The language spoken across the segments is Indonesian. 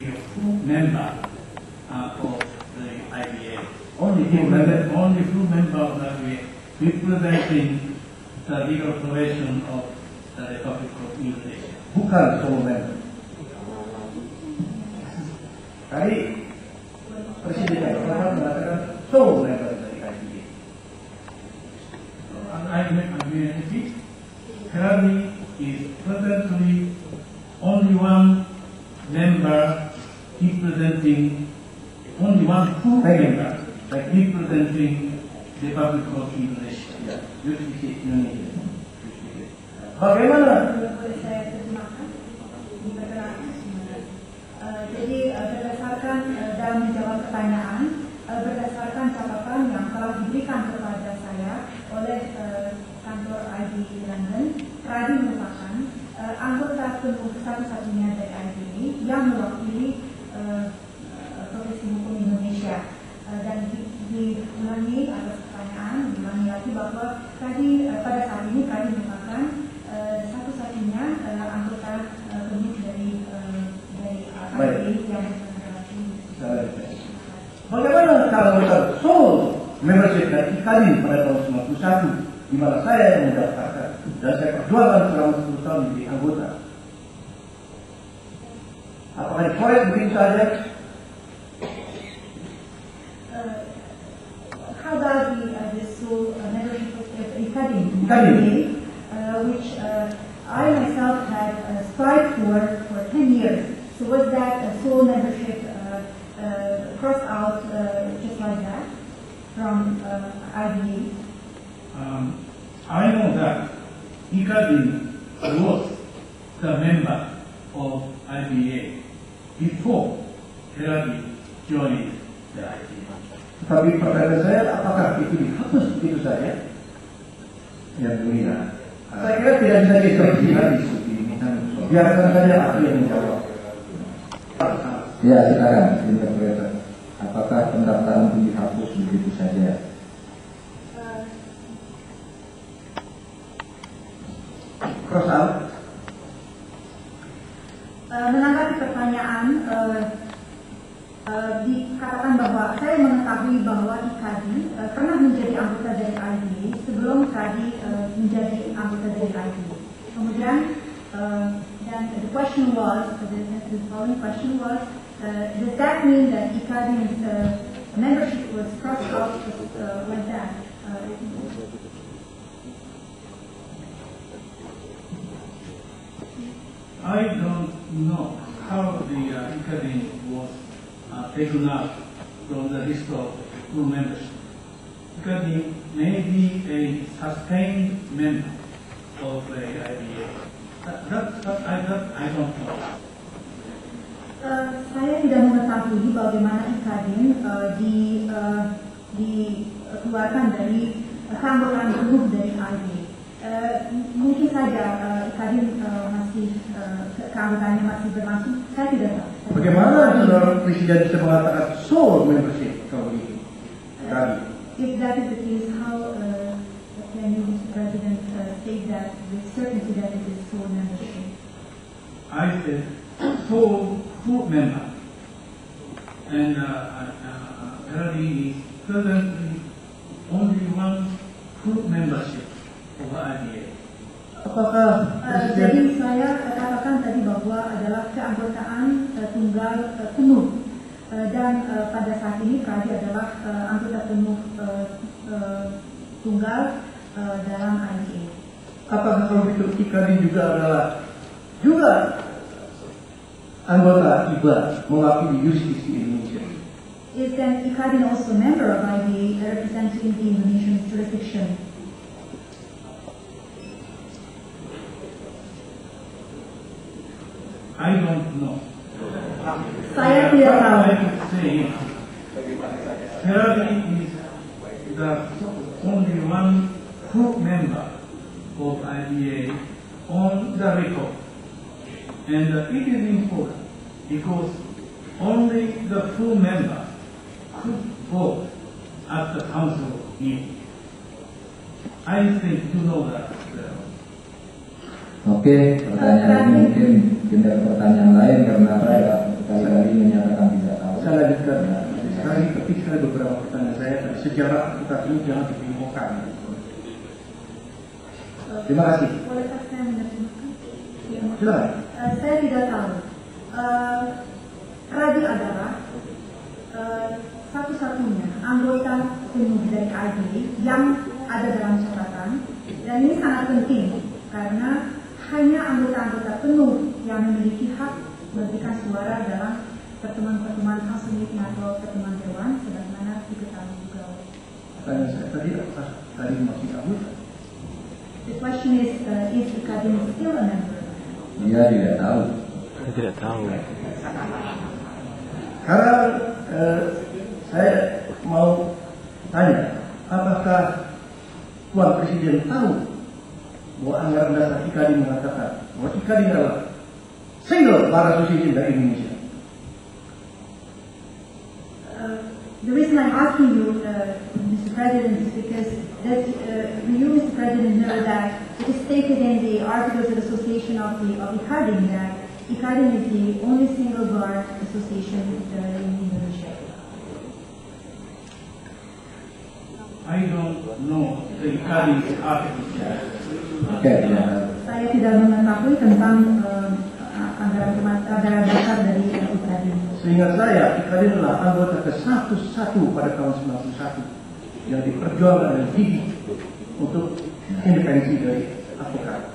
full member of the IBA. Only full member of the IBA representing the legal profession of the Republic of Indonesia. Bukan solo member. Tadi Presiden Jokowi mengatakan solo member dari IBA. Kerani is presently only one member representing, only one full member representing the Republic of Indonesia. Indonesia. Bagaimana? Boleh saya terjemahkan? Jadi berdasarkan dalam menjawab pertanyaan, berdasarkan catatan yang telah diberikan kepada saya oleh kantor ID London, Pradi merupakan anggota penuh satu-satunya dari IBA yang mewakili profesi hukum Indonesia. Dan diulangi atas pertanyaan, diulangi lagi bahwa tadi pada saat ini Pradi merupakan satu-satunya anggota penuh dari IBA yang Bagaimana kalau kita solo membership dari IKADIN pada tahun 91, di mana saya yang mendaftarkan dan saya perjuangkan selama 10 tahun menjadi anggota? Apakah dikorek begitu saja? How about the sole membership of IKADIN, which I myself had strived for 10 years. So was that a sole membership crossed out just like that from IBA? I know that IKADIN was the member of IBA before Kerani joined the IBA. Tapi pertanyaan saya, apakah itu dihapus begitu saja? Yang mulia, saya kira tidak bisa diskusi ini. Biarkan saja ahli yang menjawab. Ya, silakan interpreter. Apakah pendaftaran itu dihapus begitu saja? Cross out. Menanggapi pertanyaan, dikatakan bahwa saya mengetahui bahwa IKADIN pernah menjadi anggota dari IBA sebelum Pradi menjadi anggota dari IBA. Kemudian, dan the question was, the following question was, does that mean that IKADIN's membership was crossed out like that? I don't know how the IKADIN was taken out from the list of full members. IKADIN may be a sustained member of the IBA. I don't know. Saya tidak mengetahui bagaimana IKADIN dikeluarkan dari keanggotaan penuh dari IBA. Mungkin saja IKADIN masih keanggotaannya masih berlangsung. Saya tidak tahu. Bagaimana saudara Presiden bisa mengatakan sole membership kalau ini? If that is the case, how can you, Mr. President, state that with certainty that it is sole membership? I said full member, and Kerani is presently only one full membership of IBA. Apakah jadi saya katakan tadi bahwa adalah keanggotaan tunggal penuh dan pada saat ini Pradi adalah anggota penuh tunggal dalam IBA. apakah kalau itu IKADIN juga anggota IBA mewakili justisi Indonesia? Is then IKADIN also a member of IBA representing the Indonesian jurisdiction? I don't know. Saya tidak tahu. I could say Kerani is the only one full member of IBA on the record, and it is important because only the full member could vote at the council meeting. I think you know that. Oke, pertanyaan ini mungkin dari pertanyaan lain karena saya sekali lagi ada beberapa pertanyaan saya dari sejarah kita ini jangan dibingungkan. Terima kasih. Bolehkah saya menerjemahkan? Silakan. Saya tidak tahu. Radi adalah satu-satunya anggota penuh dari ID yang ada dalam catatan, dan ini sangat penting karena hanya anggota-anggota penuh yang memiliki hak memberikan suara dalam pertemuan-pertemuan council meeting atau pertemuan dewan, sebagaimana diketahui juga. Pertanyaan saya tadi apakah tadi masih anggota? The question is Kadin still a member? Dia tidak tahu. Saya tidak tahu. Sekarang saya mau tanya, apakah Tuan Presiden tahu bahwa anggaran dasar IKADI mengatakan bahwa IKADI adalah single bar association dari Indonesia? The reason I'm asking you, Mr. President, is because you, Mr. President, know that it is stated in the Articles of Association of IKADI that IKADI is the only single bar association in Indonesia. I don't know the IKADI's articles. Oke, ya. Saya tidak mengetahui tentang anggaran dasar dari IKADI. Seingat saya, IKADI adalah anggota ke-101 pada tahun 91 yang diperjuangkan dan gigih untuk independensi dari advokat.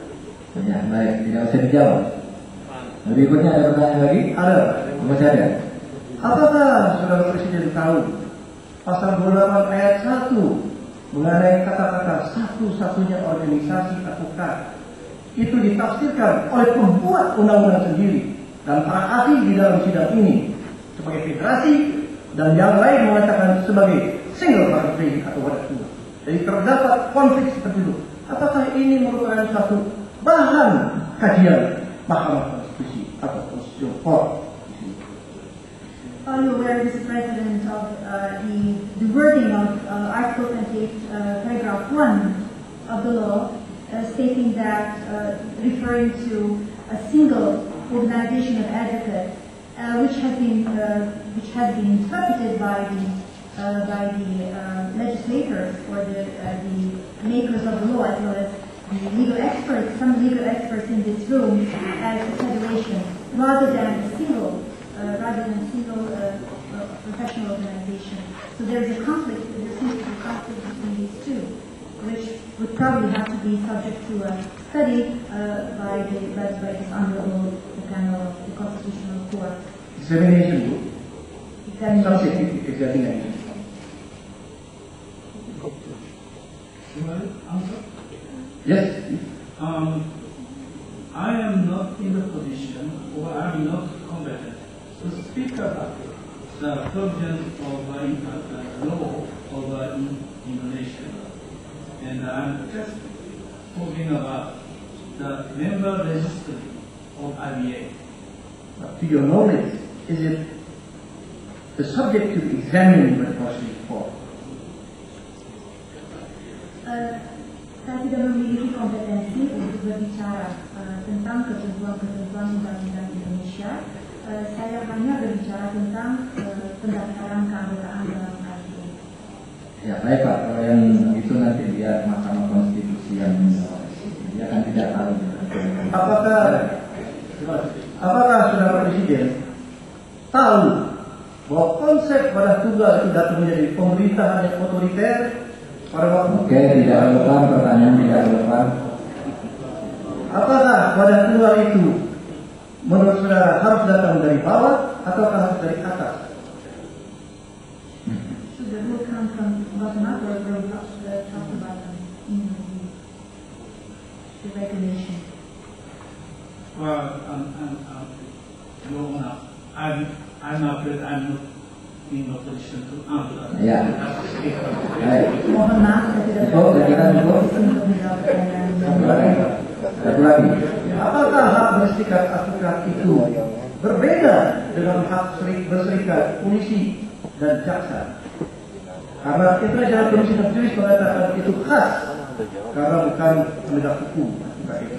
Ya, baik, tidak usah dijawab. Berikutnya ada pertanyaan lagi? Ada. Masih ada? Apakah Saudara Presiden tahu pasal 28 ayat 1 mengenai kata-kata satu-satunya organisasi advokat itu ditafsirkan oleh pembuat undang-undang sendiri dan para ahli di dalam sidang ini sebagai federasi, dan yang lain mengatakan sebagai single bar association atau wadah tunggal. Jadi terdapat konflik seperti itu. Apakah ini merupakan satu bahan kajian Mahkamah Konstitusi atau Constitutional Court? Are you aware, Mr. President, of the wording of Article 28, paragraph 1 of the law, stating that, referring to a single organization of advocates, which has been interpreted by the legislators or the makers of the law, as well as the legal experts, some legal experts in this room, as a federation rather than a single professional organization. So there is a conflict. There seems to be a conflict between these two, which would probably have to be subject to a study by this honorable panel of the Constitutional Court. Examination book. Examination. Examination. Should I answer? Yes. I am not in the position, or I am not competent to speak about the provisions of the law of Indonesia. And I'm just talking about the member registry of IBA. To your knowledge, is it the subject to be examined by the Constitutional Court? Saya tidak memiliki kompetensi untuk berbicara tentang ketentuan-ketentuan undang-undang Indonesia. Saya hanya berbicara tentang pendaftaran keanggotaan dalam IBA. Ya, baik Pak. Kalau yang itu nanti biar Mahkamah Konstitusi yang menjawab. Dia kan tidak tahu. Apakah Saudara Presiden tahu bahwa konsep wadah tunggal itu datang menjadi pemerintahan yang otoriter pada waktu? Oke, tidak relevan, pertanyaan tidak relevan. Apakah wadah tunggal itu menurut saudara harus datang dari bawah atau harus dari atas? Should the rule come from bottom up or from top to bottom in the regulation? Well, Your Honor, I'm afraid I'm not in a position to answer. Ya. Baik. Mohon maaf, saya tidak Ibu, silakan, Ibu. untuk menjawab pertanyaan. Satu lagi. Apakah hak berserikat advokat itu berbeda dengan hak berserikat polisi dan jaksa? Karena International Commission of Justice mengatakan itu khas karena bukan penegak hukum advokat itu.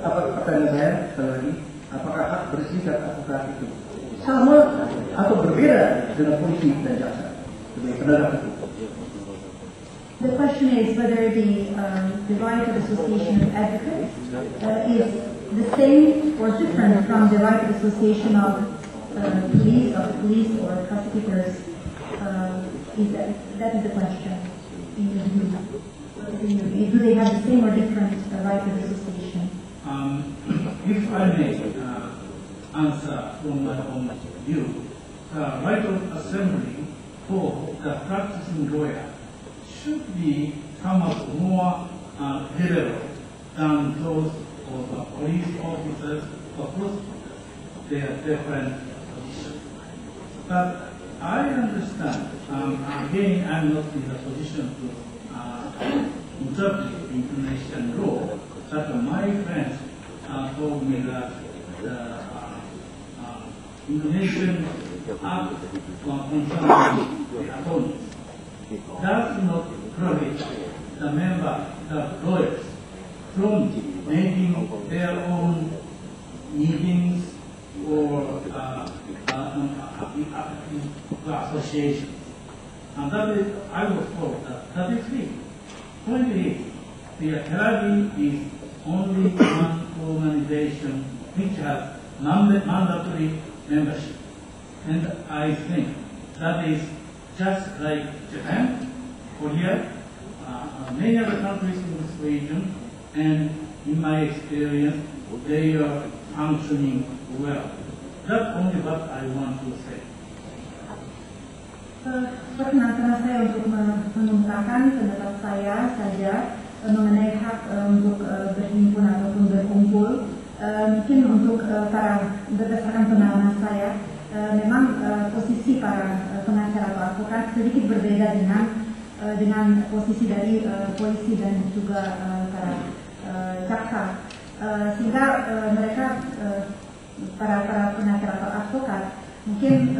Apa pertanyaan saya sekali lagi? Apakah hak berserikat advokat itu sama atau berbeda dengan polisi dan jaksa? sebagai penegak hukum. The question is whether the right of association of advocates is the same or different from the right of association of police or prosecutors. That is the question in your view. Do they have the same or different right of association? If I may answer from my own view, the right of assembly for the practicing lawyer should be somewhat more liberal than those of the police officers or prosecutors. They are different positions. But I understand, again, I'm not in the position to interpret Indonesian law, but my friends told me that the Indonesian Act concerning the attorneys does not prohibit the lawyers from making their own meetings or associations. And that is, I was told that is free. Point is, the Telavi is only one organization which has mandatory membership. And I think that is just like Japan, Korea, many other countries in this region, and in my experience, they are functioning well. That's only what I want to say. Perkenankan saya untuk mengungkapkan pendapat saya saja mengenai hak untuk berhimpun ataupun berkumpul. Mungkin untuk berdasarkan pengalaman saya, memang posisi para pengacara atau advokat sedikit berbeda dengan posisi dari polisi dan juga para jaksa, sehingga mereka para pengacara atau advokat mungkin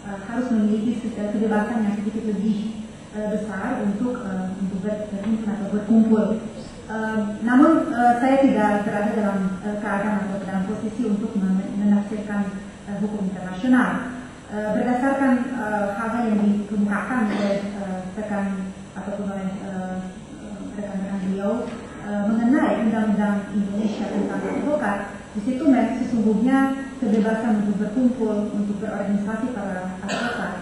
harus memiliki kebebasan yang sedikit lebih besar untuk berhimpun atau berkumpul. Namun saya tidak berada dalam keadaan atau dalam posisi untuk menafsirkan hukum internasional. Berdasarkan hal-hal yang dikemukakan oleh rekan ataupun oleh rekan-rekan beliau mengenai undang-undang Indonesia tentang advokat, di situ sesungguhnya kebebasan untuk berkumpul, untuk berorganisasi para advokat